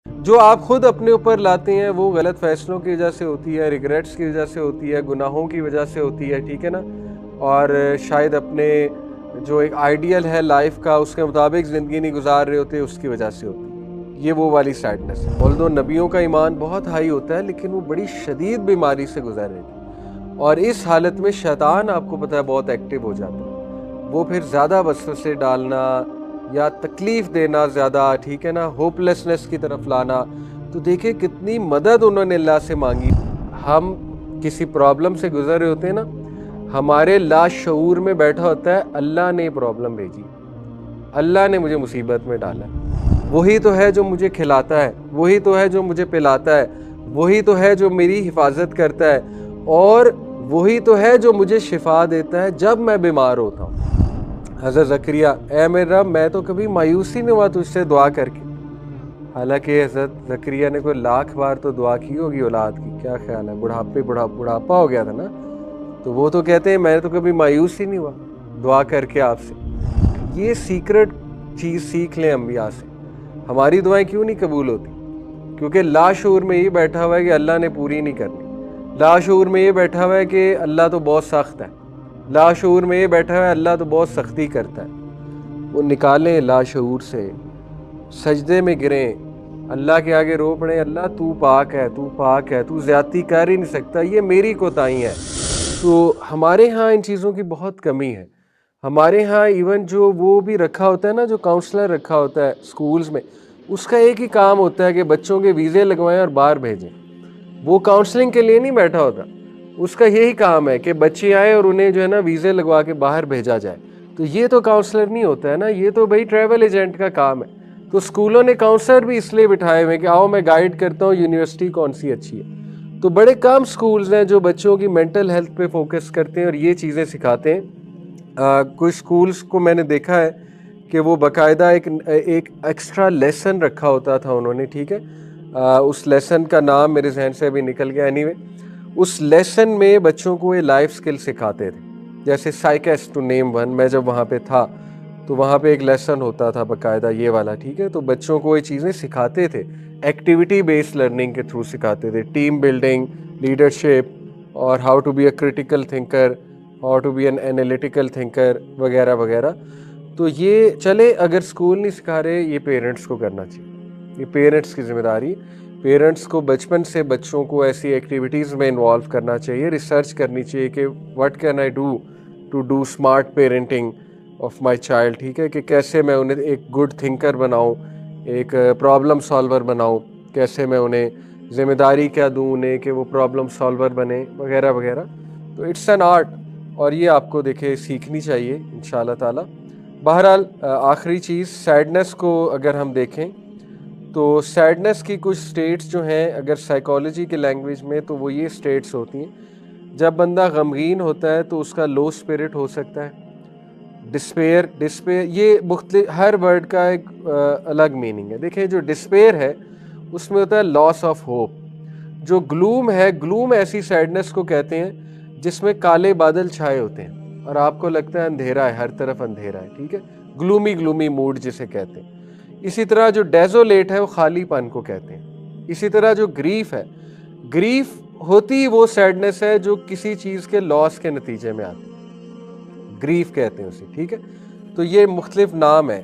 جو آپ خود اپنے اوپر لاتے ہیں وہ غلط فیصلوں کی وجہ سے ہوتی ہے، ریگریٹس کی وجہ سے ہوتی ہے، گناہوں کی وجہ سے ہوتی ہے، ٹھیک ہے نا، اور شاید اپنے جو ایک آئیڈیل ہے لائف کا اس کے مطابق زندگی نہیں گزار رہے ہوتے، اس کی وجہ سے ہوتی ہے۔ یہ وہ والی سیڈنس ہے۔ although نبیوں کا ایمان بہت ہائی ہوتا ہے لیکن وہ بڑی شدید بیماری سے گزر رہے تھے، اور اس حالت میں شیطان آپ کو پتہ ہے بہت ایکٹیو ہو جاتا ہے۔ وہ پھر زیادہ وسوسے ڈالنا یا تکلیف دینا زیادہ، ٹھیک ہے نا، ہوپلیسنس کی طرف لانا۔ تو دیکھیں کتنی مدد انہوں نے اللہ سے مانگی۔ ہم کسی پرابلم سے گزر رہے ہوتے ہیں نا، ہمارے لاشعور میں بیٹھا ہوتا ہے اللہ نے پرابلم بھیجی، اللہ نے مجھے مصیبت میں ڈالا ہے، وہی تو ہے جو مجھے کھلاتا ہے، وہی تو ہے جو مجھے پلاتا ہے، وہی تو ہے جو میری حفاظت کرتا ہے، اور وہی تو ہے جو مجھے شفا دیتا ہے جب میں بیمار ہوتا ہوں۔ حضرت زکریا، اے میرے رب میں تو کبھی مایوس ہی نہیں ہوا تجھ سے دعا کر کے۔ حالانکہ حضرت زکریا نے کوئی 1,00,000 بار تو دعا کی ہوگی اولاد کی، کیا خیال ہے، بڑھاپا ہو گیا تھا نا، تو وہ تو کہتے ہیں میں تو کبھی مایوس ہی نہیں ہوا دعا کر کے آپ سے۔ یہ سیکرٹ چیز سیکھ لیں انبیاء سے۔ ہماری دعائیں کیوں نہیں قبول ہوتی؟ کیونکہ لاشعور میں یہ بیٹھا ہوا ہے کہ اللہ نے پوری نہیں کرنی، لاشعور میں یہ بیٹھا ہوا ہے کہ اللہ تو بہت سخت ہے، لاشعور میں یہ بیٹھا ہوا ہے اللہ تو بہت سختی کرتا ہے۔ وہ نکالیں لاشعور سے، سجدے میں گریں، اللہ کے آگے رو پڑیں، اللہ تو پاک ہے، تو پاک ہے، تو زیادتی کر ہی نہیں سکتا، یہ میری کوتاہی ہے۔ تو ہمارے ہاں ان چیزوں کی بہت کمی ہے۔ ہمارے ہاں ایون جو وہ بھی رکھا ہوتا ہے نا، جو کاؤنسلر رکھا ہوتا ہے سکولز میں، اس کا ایک ہی کام ہوتا ہے کہ بچوں کے ویزے لگوائیں اور باہر بھیجیں۔ وہ کاؤنسلنگ کے لیے نہیں بیٹھا ہوتا، اس کا یہی کام ہے کہ بچے آئیں اور انہیں جو ہے نا ویزے لگوا کے باہر بھیجا جائے۔ تو یہ تو کاؤنسلر نہیں ہوتا ہے نا، یہ تو بھائی ٹریول ایجنٹ کا کام ہے۔ تو اسکولوں نے کاؤنسلر بھی اس لیے بٹھائے ہوئے کہ آؤ میں گائیڈ کرتا ہوں یونیورسٹی کون سی اچھی ہے۔ تو بڑے کم سکولز ہیں جو بچوں کی مینٹل ہیلتھ پہ فوکس کرتے ہیں اور یہ چیزیں سکھاتے ہیں۔ کچھ سکولز کو میں نے دیکھا ہے کہ وہ باقاعدہ ایک ایکسٹرا لیسن رکھا ہوتا تھا انہوں نے، ٹھیک ہے، اس لیسن کا نام میرے ذہن سے ابھی نکل گیا، اینی وے اس لیسن میں بچوں کو یہ لائف سکل سکھاتے تھے، جیسے سائیکس ٹو نیم ون۔ میں جب وہاں پہ تھا تو وہاں پہ ایک لیسن ہوتا تھا باقاعدہ یہ والا، ٹھیک ہے، تو بچوں کو یہ چیزیں سکھاتے تھے، ایکٹیویٹی بیسڈ لرننگ کے تھرو سکھاتے تھے، ٹیم بلڈنگ، لیڈرشپ، اور how to be a critical thinker, how to be an analytical thinker, وغیرہ وغیرہ۔ تو یہ چلے اگر سکول نہیں سکھا رہے، یہ پیرنٹس کو کرنا چاہیے، یہ پیرنٹس کی ذمہ داری۔ پیرنٹس کو بچپن سے بچوں کو ایسی ایکٹیویٹیز میں انوالو کرنا چاہیے، ریسرچ کرنی چاہیے کہ what can I do to do smart parenting of my child, ٹھیک ہے، کہ کیسے میں انہیں ایک گڈ تھنکر بناؤں، ایک پرابلم سالور بناؤں، کیسے میں انہیں ذمہ داری کیا دوں انہیں کہ وہ پرابلم سالور بنے، وغیرہ وغیرہ۔ تو اٹس این آرٹ، اور یہ آپ کو دیکھے سیکھنی چاہیے انشاءاللہ تعالی۔ بہرحال آخری چیز سیڈنس کو اگر ہم دیکھیں تو سیڈنس کی کچھ سٹیٹس جو ہیں اگر سائیکالوجی کے لینگویج میں تو وہ یہ سٹیٹس ہوتی ہیں، جب بندہ غمگین ہوتا ہے تو اس کا لو اسپرٹ ہو سکتا ہے، ڈسپیئر، یہ مختلف ہر ورڈ کا ایک الگ میننگ ہے۔ دیکھیں جو ڈسپیئر ہے اس میں ہوتا ہے لاس آف ہوپ۔ جو گلوم ہے، گلوم ایسی سیڈنس کو کہتے ہیں جس میں کالے بادل چھائے ہوتے ہیں اور آپ کو لگتا ہے اندھیرا ہے، ہر طرف اندھیرا ہے، ٹھیک ہے، گلومی موڈ جسے کہتے ہیں۔ اسی طرح جو ڈیزولیٹ ہے وہ خالی پن کو کہتے ہیں۔ اسی طرح جو گریف ہے، گریف ہوتی وہ سیڈنس ہے جو کسی چیز کے لاس کے نتیجے میں آتی ہے، گریف کہتے ہیں اسے، ٹھیک ہے۔ تو یہ مختلف نام ہیں،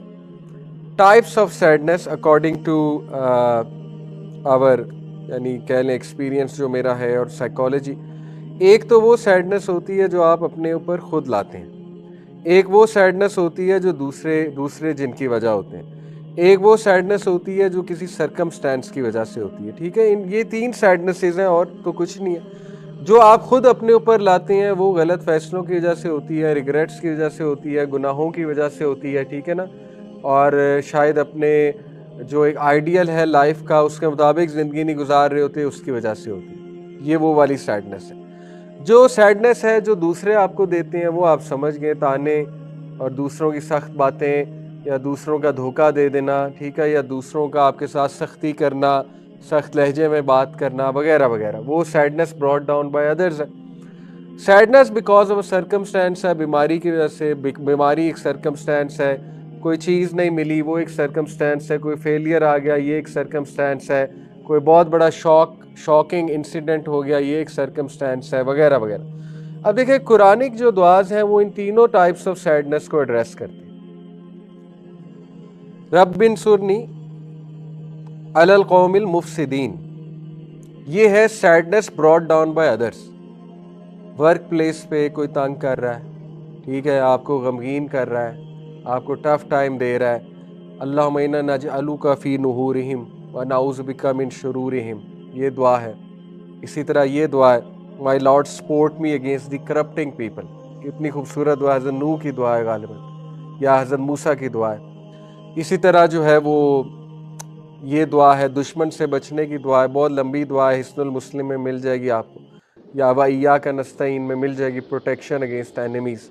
types of sadness according to our, یعنی کہہ لیں ایکسپیرینس جو میرا ہے اور سائیکالوجی۔ ایک تو وہ سیڈنس ہوتی ہے جو آپ اپنے اوپر خود لاتے ہیں، ایک وہ سیڈنس ہوتی ہے جو دوسرے جن کی وجہ ہوتے ہیں، ایک وہ سیڈنس ہوتی ہے جو کسی سرکمسٹانس کی وجہ سے ہوتی ہے، ٹھیک ہے۔ یہ 3 سیڈنسز ہیں اور تو کچھ نہیں ہے۔ جو آپ خود اپنے اوپر لاتے ہیں وہ غلط فیصلوں کی وجہ سے ہوتی ہے، ریگریٹس کی وجہ سے ہوتی ہے، گناہوں کی وجہ سے ہوتی ہے، ٹھیک ہے نا، اور شاید اپنے جو ایک آئیڈیل ہے لائف کا اس کے مطابق زندگی نہیں گزار رہے ہوتے، اس کی وجہ سے ہوتی ہے۔ یہ وہ والی سیڈنس ہے۔ جو سیڈنس ہے جو دوسرے آپ کو دیتے ہیں وہ آپ سمجھ گئے، تانے اور دوسروں کی سخت باتیں یا دوسروں کا دھوکہ دے دینا، ٹھیک ہے، یا دوسروں کا آپ کے ساتھ سختی کرنا، سخت لہجے میں بات کرنا، وغیرہ وغیرہ، وہ sadness brought down by others ہے۔ Sadness because of a circumstance ہے، بیماری کی وجہ سے، بیماری ایک سرکمسٹانس ہے، کوئی چیز نہیں ملی وہ ایک سرکمسٹینس ہے، کوئی فیلئر آ گیا یہ ایک سرکمسٹینس ہے، کوئی بہت بڑا شاکنگ انسیڈنٹ ہو گیا یہ ایک سرکمسٹینس ہے، وغیرہ وغیرہ۔ اب دیکھیں قرآنک جو دعاز ہیں وہ ان تینوں ٹائپس آف سیڈنس کو ایڈریس کرتے ہیں۔ رب انصرنی علی القوم المفسدین، یہ ہے sadness brought down by others. Work place پہ کوئی تنگ کر رہا ہے، ٹھیک ہے، آپ کو غمگین کر رہا ہے، آپ کو ٹف ٹائم دے رہا ہے، اللہم انا نجعلک فی نحورہم ونعوذ بک من شرورہم، یہ دعا ہے۔ اسی طرح یہ دعا ہے my lord support me against the corrupting people, کتنی خوبصورت دعا، حضرت نوح کی دعا ہے غالباً، یا حضرت موسیٰ کی دعا ہے۔ اسی طرح جو ہے وہ یہ دعا ہے دشمن سے بچنے کی دعا ہے، بہت لمبی دعا ہے، حصن المسلم میں مل جائے گی آپ کو، یا وَإِيَّاكَ نَسْتَعِينُ میں مل جائے گی، پروٹیکشن اگینسٹ اینیمیز۔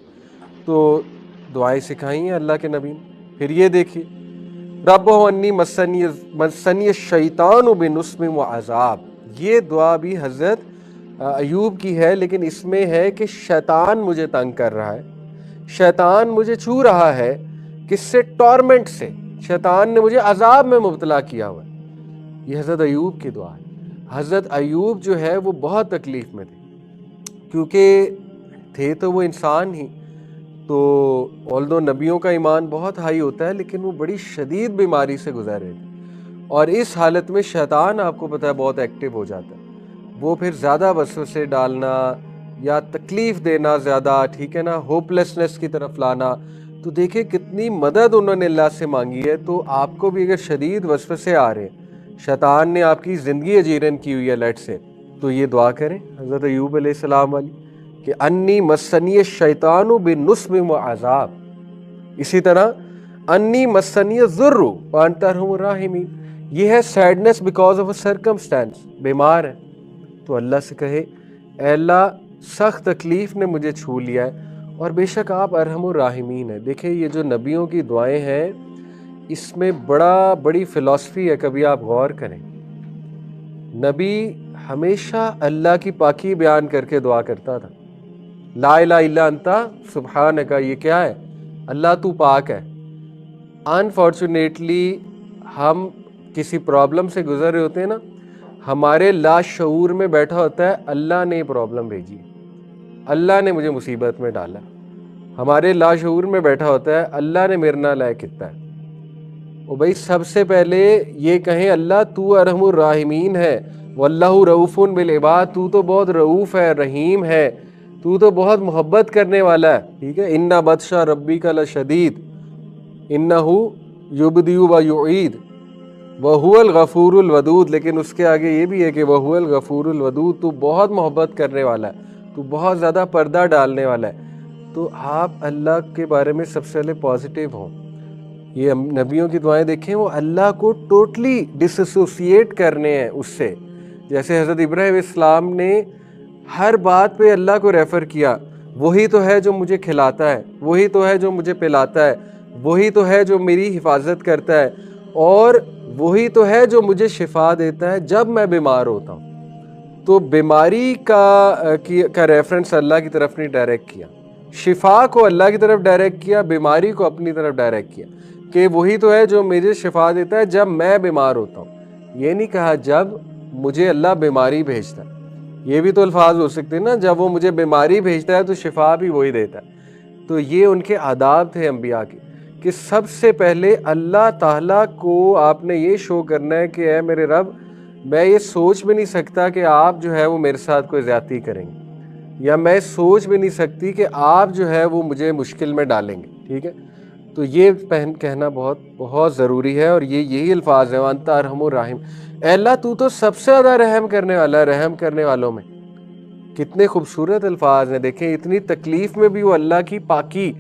تو دعائیں سکھائی ہیں اللہ کے نبی نے۔ پھر یہ دیکھیے رب انی مسنی الشیطان بنصب وعذاب، یہ دعا بھی حضرت ایوب کی ہے، لیکن اس میں ہے کہ شیطان مجھے تنگ کر رہا ہے، شیطان مجھے چھو رہا ہے، کس سے؟ ٹورمنٹ سے، شیطان نے مجھے عذاب میں مبتلا کیا ہوا ہے۔ یہ حضرت ایوب کی دعا ہے۔ حضرت ایوب جو ہے وہ بہت تکلیف میں تھے، کیونکہ تھے تو وہ انسان ہی، تو although نبیوں کا ایمان بہت ہائی ہوتا ہے لیکن وہ بڑی شدید بیماری سے گزر رہے تھے، اور اس حالت میں شیطان آپ کو پتہ ہے بہت ایکٹیو ہو جاتا ہے، وہ پھر زیادہ وسوسے ڈالنا یا تکلیف دینا زیادہ، ٹھیک ہے نا، ہوپلیسنس کی طرف لانا۔ تو دیکھیں کتنی مدد انہوں نے اللہ سے مانگی ہے۔ تو آپ کو بھی اگر شدید وسوسے آ رہے ہیں، شیطان نے آپ کی زندگی اجیرن کی ہوئی ہے لیٹ سے، تو یہ دعا کریں حضرت ایوب علیہ السلام والی کہ انی مسنی الشیطان بنصب وعذاب۔ اسی طرح انی مسنی الضر وانت ارحم الراحمین، یہ ہے sadness because of a circumstance, بیمار ہے تو اللہ سے کہے اے اللہ سخت تکلیف نے مجھے چھو لیا ہے، اور بے شک آپ ارحم الراحمین ہیں۔ دیکھیں یہ جو نبیوں کی دعائیں ہیں اس میں بڑی فلسفی ہے، کبھی آپ غور کریں۔ نبی ہمیشہ اللہ کی پاکی بیان کر کے دعا کرتا تھا، لا الہ الا انت سبحانک، یہ کیا ہے؟ اللہ تو پاک ہے۔ انفارچونیٹلی ہم کسی پرابلم سے گزر رہے ہوتے ہیں نا، ہمارے لاشعور میں بیٹھا ہوتا ہے اللہ نے یہ پرابلم بھیجی، اللہ نے مجھے مصیبت میں ڈالا، ہمارے لاشعور میں بیٹھا ہوتا ہے اللہ نے میرے نال کتا ہے۔ وہ بھائی سب سے پہلے یہ کہیں اللہ تو ارحم الراحمین ہے، واللہ رؤوف بالعباد، تو تو بہت رؤوف ہے، رحیم ہے، تو تو بہت محبت کرنے والا ہے، ٹھیک ہے، ان بطش ربک لشدید انہ یبدئ ویعید وہو الغفور الودود۔ لیکن اس کے آگے یہ بھی ہے کہ وہو الغفور الودود، تو بہت محبت کرنے والا ہے، تو بہت زیادہ پردہ ڈالنے والا ہے۔ تو آپ اللہ کے بارے میں سب سے پہلے پازیٹیو ہوں۔ یہ نبیوں کی دعائیں دیکھیں، وہ اللہ کو ٹوٹلی ڈس ایسوسیٹ کرنے ہیں اس سے، جیسے حضرت ابراہیم السلام نے ہر بات پہ اللہ کو ریفر کیا، وہی تو ہے جو مجھے کھلاتا ہے، وہی تو ہے جو مجھے پلاتا ہے، وہی تو ہے جو میری حفاظت کرتا ہے، اور وہی تو ہے جو مجھے شفا دیتا ہے جب میں بیمار ہوتا ہوں۔ تو بیماری کا ریفرنس اللہ کی طرف نہیں ڈائریکٹ کیا، شفا کو اللہ کی طرف ڈائریکٹ کیا، بیماری کو اپنی طرف ڈائریکٹ کیا، کہ وہی تو ہے جو مجھے شفا دیتا ہے جب میں بیمار ہوتا ہوں۔ یہ نہیں کہا جب مجھے اللہ بیماری بھیجتا ہے، یہ بھی تو الفاظ ہو سکتے ہیں نا، جب وہ مجھے بیماری بھیجتا ہے تو شفا بھی وہی دیتا ہے۔ تو یہ ان کے آداب تھے انبیاء کے، کہ سب سے پہلے اللہ تعالیٰ کو آپ نے یہ شو کرنا ہے کہ اے میرے رب، میں یہ سوچ بھی نہیں سکتا کہ آپ جو ہے وہ میرے ساتھ کوئی زیادتی کریں گے، یا میں سوچ بھی نہیں سکتی کہ آپ جو ہے وہ مجھے مشکل میں ڈالیں گے، ٹھیک ہے۔ تو یہ کہنا بہت بہت ضروری ہے، اور یہی الفاظ ہیں وانت ارحم الراحم، اے اللہ تو سب سے زیادہ رحم کرنے والا ہے، رحم کرنے والوں میں۔ کتنے خوبصورت الفاظ ہیں، دیکھیں اتنی تکلیف میں بھی وہ اللہ کی پاکی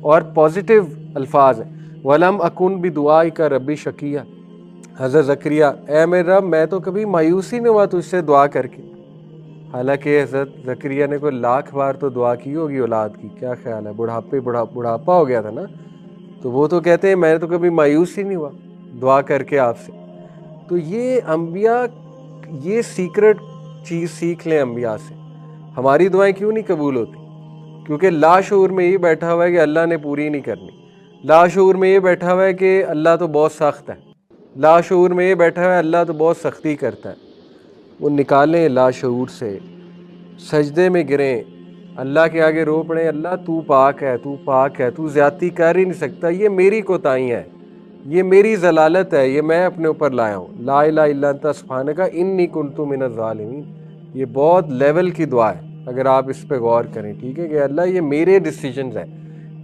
اور پازیٹیو الفاظ ہیں۔ وَلَمْ أَكُنْ بِدُعَائِكَ رَبِّ شَقِيًّا، حضرت زکریہ، اے میرے رب میں تو کبھی مایوس ہی نہیں ہوا تجھ سے دعا کر کے۔ حالانکہ حضرت زکریہ نے کوئی 1,00,000 بار تو دعا کی ہوگی اولاد کی، کیا خیال ہے، بڑھاپا ہو گیا تھا نا، تو وہ تو کہتے ہیں میں تو کبھی مایوس ہی نہیں ہوا دعا کر کے آپ سے۔ تو یہ انبیاء یہ سیکرٹ چیز سیکھ لیں انبیاء سے۔ ہماری دعائیں کیوں نہیں قبول ہوتی؟ کیونکہ لاشعور میں یہ بیٹھا ہوا ہے کہ اللہ نے پوری نہیں کرنی۔ لاشعور میں یہ بیٹھا ہوا ہے کہ اللہ تو بہت سخت ہے، لاشعور میں یہ بیٹھا ہوا ہے اللہ تو بہت سختی کرتا ہے. وہ نکالیں لاشعور سے، سجدے میں گریں، اللہ کے آگے رو پڑیں، اللہ تو پاک ہے، تو پاک ہے، تو زیادتی کر ہی نہیں سکتا، یہ میری کوتاہی ہے، یہ میری ضلالت ہے، یہ میں اپنے اوپر لایا ہوں. لا الہ الا انت سبحانک انی کنت من الظالمین. یہ بہت لیول کی دعا ہے اگر آپ اس پہ غور کریں، ٹھیک ہے، کہ اللہ یہ میرے ڈیسیجنز ہیں،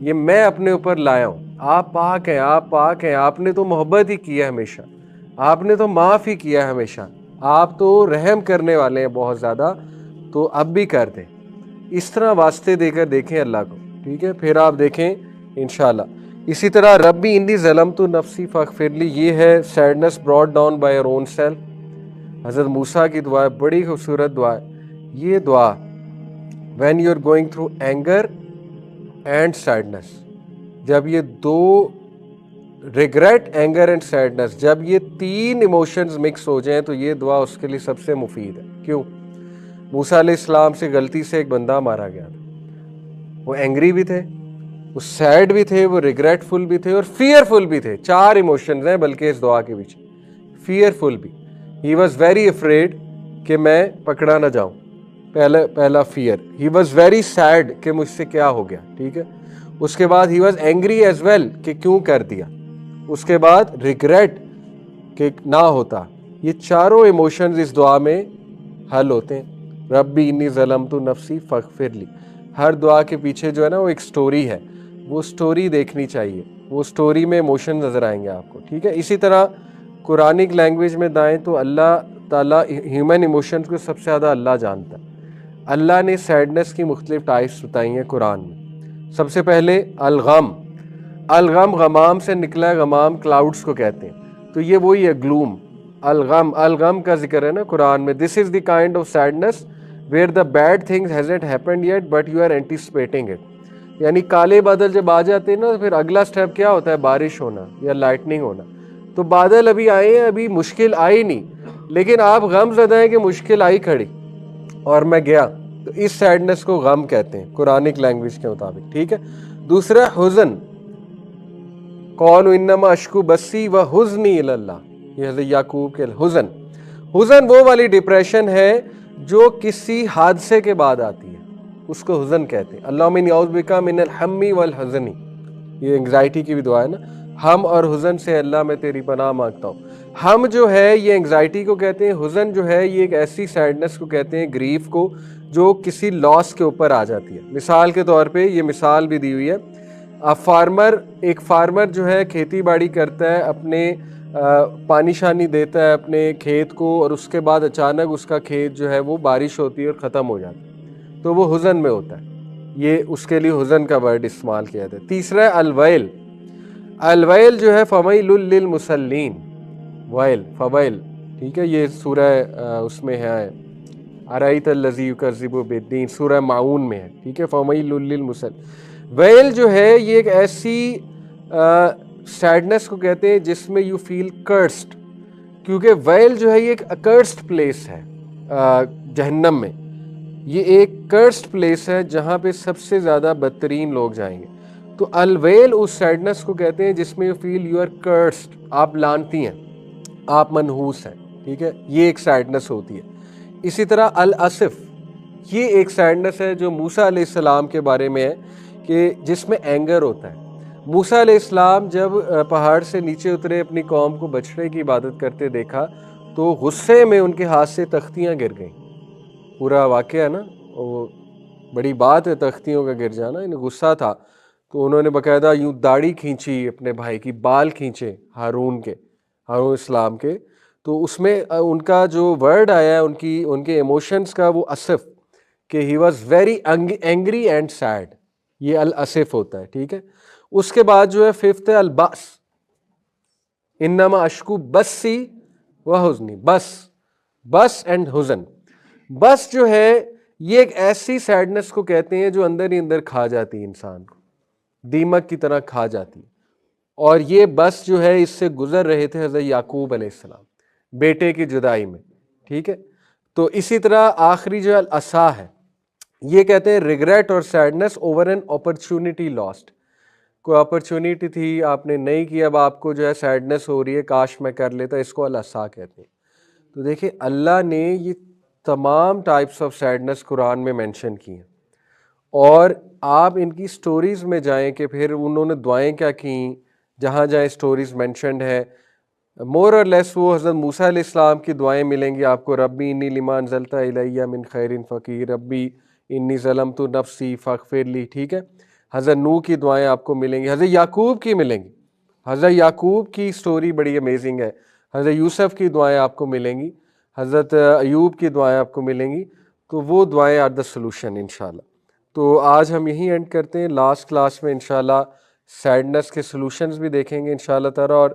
یہ میں اپنے اوپر لایا ہوں. آپ پاک ہیں، آپ پاک ہیں، آپ نے تو محبت ہی کی ہے ہمیشہ، آپ نے تو معاف ہی کیا ہے ہمیشہ، آپ تو رحم کرنے والے ہیں بہت زیادہ، تو اب بھی کر دیں. اس طرح واسطے دے کر دیکھیں اللہ کو، ٹھیک ہے، پھر آپ دیکھیں انشاءاللہ. اسی طرح ربی انی ظلمت نفسی فاغفر لی، یہ ہے sadness brought down by your own self. حضرت موسیٰ کی دعا ہے، بڑی خوبصورت دعا ہے یہ دعا. When you are going through anger and sadness, جب یہ دو ریگریٹ، اینگر اینڈ سیڈنس، جب یہ تین ایموشنز مکس ہو جائیں تو یہ دعا اس کے لیے سب سے مفید ہے. کیوں؟ موسیٰ علیہ السلام سے غلطی سے ایک بندہ مارا گیا تھا، وہ اینگری بھی تھے، وہ سیڈ بھی تھے، وہ ریگریٹ فل بھی تھے اور فیئر فل بھی تھے. چار ایموشنز ہیں بلکہ اس دعا کے پیچھے. فیئر فل بھی، ہی واز ویری افریڈ کہ میں پکڑا نہ جاؤں، پہلا fear. He was very sad کہ مجھ سے کیا ہو گیا، ٹھیک ہے. اس کے بعد he was angry as well کہ کیوں کر دیا. اس کے بعد ریگریٹ کہ نہ ہوتا. یہ چاروں ایموشنز اس دعا میں حل ہوتے ہیں. ربی انی ظلمت نفسی فاغفر لی. ہر دعا کے پیچھے جو ہے نا وہ ایک سٹوری ہے، وہ سٹوری دیکھنی چاہیے، وہ سٹوری میں ایموشن نظر آئیں گے آپ کو، ٹھیک ہے. اسی طرح قرآنک لینگویج میں دائیں تو اللہ تعالیٰ ہیومن ایموشنز کو سب سے زیادہ اللہ جانتا ہے. اللہ نے سیڈنس کی مختلف ٹائپس بتائی ہیں قرآن میں. سب سے پہلے الغم. الغم غمام سے نکلا ہے، غمام کلاؤڈز کو کہتے ہیں، تو یہ وہی ہے گلوم. الغم کا ذکر ہے نا قرآن میں. This is the kind of sadness where the bad things hasn't happened yet but you are anticipating it. یعنی کالے بادل جب آ جاتے ہیں نا تو پھر اگلا سٹیپ کیا ہوتا ہے؟ بارش ہونا یا لائٹننگ ہونا. تو بادل ابھی آئے ہیں، ابھی مشکل آئی نہیں، لیکن آپ غم زدہ ہیں کہ مشکل آئی کھڑی اور میں گیا، تو اس سیڈنس کو غم کہتے ہیں قرآنک لینگویج کے مطابق، ٹھیک ہے. دوسرا حزن. قالوا انما اشکو بسی و حزنی الی اللہ، یہ حضرت یعقوب کے حزن. حزن وہ والی ڈپریشن ہے جو کسی حادثے کے بعد آتی ہے، اس کو حزن کہتے ہیں. اللہم انی اعوذ بک من الہم والحزن، یہ انگزائٹی کی بھی دعا ہے نا. ہم اور حزن سے اللہ میں تیری پناہ مانگتا ہوں. ہم جو ہے یہ انگزائٹی کو کہتے ہیں، حزن جو ہے یہ ایک ایسی سیڈنس کو کہتے ہیں، گریف کو، جو کسی لاس کے اوپر آ جاتی ہے. مثال کے طور پہ یہ مثال بھی دی ہوئی ہے. ایک فارمر جو ہے کھیتی باڑی کرتا ہے، اپنے پانی شانی دیتا ہے اپنے کھیت کو، اور اس کے بعد اچانک اس کا کھیت جو ہے وہ بارش ہوتی ہے اور ختم ہو جاتا ہے، تو وہ حزن میں ہوتا ہے. یہ اس کے لیے حزن کا ورڈ استعمال کیا جاتا ہے. تیسرا ہے الویل. الویل جو ہے فویل للمصلین، ویل فویل، ٹھیک ہے. یہ سورہ اس میں ہے ارایت الذی یکذب بالدین، سورہ معون میں ہے، ٹھیک ہے. فویل للمصلین. ویل جو ہے یہ ایک ایسی سیڈنس کو کہتے ہیں جس میں یو فیل کرسڈ، کیونکہ ویل جو ہے یہ ایک اکرسڈ پلیس ہے جہنم میں. یہ ایک کرسڈ پلیس ہے جہاں پہ سب سے زیادہ بدترین لوگ جائیں گے. تو الویل اس سیڈنس کو کہتے ہیں جس میں you feel you are cursed, آپ لعنتی ہیں، آپ منحوس ہیں، ٹھیک ہے. یہ ایک سیڈنس ہوتی ہے. اسی طرح الاسف، یہ ایک سیڈنس ہے جو موسیٰ علیہ السلام کے بارے میں ہے کہ جس میں اینگر ہوتا ہے. موسیٰ علیہ السلام جب پہاڑ سے نیچے اترے، اپنی قوم کو بچڑے کی عبادت کرتے دیکھا تو غصے میں ان کے ہاتھ سے تختیاں گر گئیں. پورا واقعہ ہے نا، وہ بڑی بات ہے تختیوں کا گر جانا. انہیں غصہ تھا تو انہوں نے باقاعدہ یوں داڑھی کھینچی اپنے بھائی کی، بال کھینچے ہارون اسلام کے. تو اس میں ان کا جو ورڈ آیا ہے ان کے ایموشنز کا، وہ اسف، کہ he was very angry and sad. یہ الاسف ہوتا ہے، ٹھیک ہے. اس کے بعد جو ہے ففتھ ہے الباس. انما اشکو بسی و حزنی، بس اینڈ حزن. بس جو ہے یہ ایک ایسی سیڈنس کو کہتے ہیں جو اندر ہی اندر کھا جاتی ہے انسان کو، دیمک کی طرح کھا جاتی ہے. اور یہ بس جو ہے اس سے گزر رہے تھے حضرت یعقوب علیہ السلام بیٹے کی جدائی میں، ٹھیک ہے. تو اسی طرح آخری جو الاسا ہے، یہ کہتے ہیں ریگریٹ اور sadness over an opportunity last. کوئی اپرچونیٹی تھی آپ نے نہیں کی، اب آپ کو جو ہے سیڈنس ہو رہی ہے، کاش میں کر لیتا، اس کو الاسا کہتے ہیں۔ تو دیکھیں اللہ نے یہ تمام ٹائپس آف سیڈنس قرآن میں مینشن کی ہیں، اور آپ ان کی سٹوریز میں جائیں کہ پھر انہوں نے دعائیں کیا کیں، جہاں جہاں سٹوریز مینشنڈ ہے مور اور لیس وہ حضرت موسیٰ علیہ السلام کی دعائیں ملیں گی آپ کو، ربی انی لما انزلت الیہ من خیر فقیر، ربی انی ظلمت نفسی فاغفر لی، ٹھیک ہے۔ حضرت نوح کی دعائیں آپ کو ملیں گی، حضرت یعقوب کی ملیں گی، حضرت یعقوب کی سٹوری بڑی امیزنگ ہے، حضرت یوسف کی دعائیں آپ کو ملیں گی، حضرت ایوب کی دعائیں آپ کو ملیں گی، تو وہ دعائیں آر دا سلوشن انشاءاللہ۔ تو آج ہم یہیں اینڈ کرتے ہیں، لاسٹ کلاس میں انشاءاللہ سیڈنس کے سلوشنز بھی دیکھیں گے انشاءاللہ تعالیٰ، اور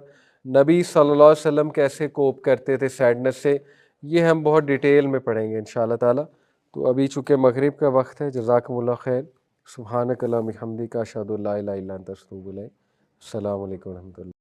نبی صلی اللہ علیہ وسلم کیسے کوپ کرتے تھے سیڈنس سے، یہ ہم بہت ڈیٹیل میں پڑھیں گے انشاءاللہ تعالیٰ۔ تو ابھی چونکہ مغرب کا وقت ہے، جزاکم اللہ خیر، سبحانک اللہم وبحمدک اشہد ان لا الہ الا انت استغفرک و اتوب الیک۔ السلام علیکم ورحمۃ اللہ۔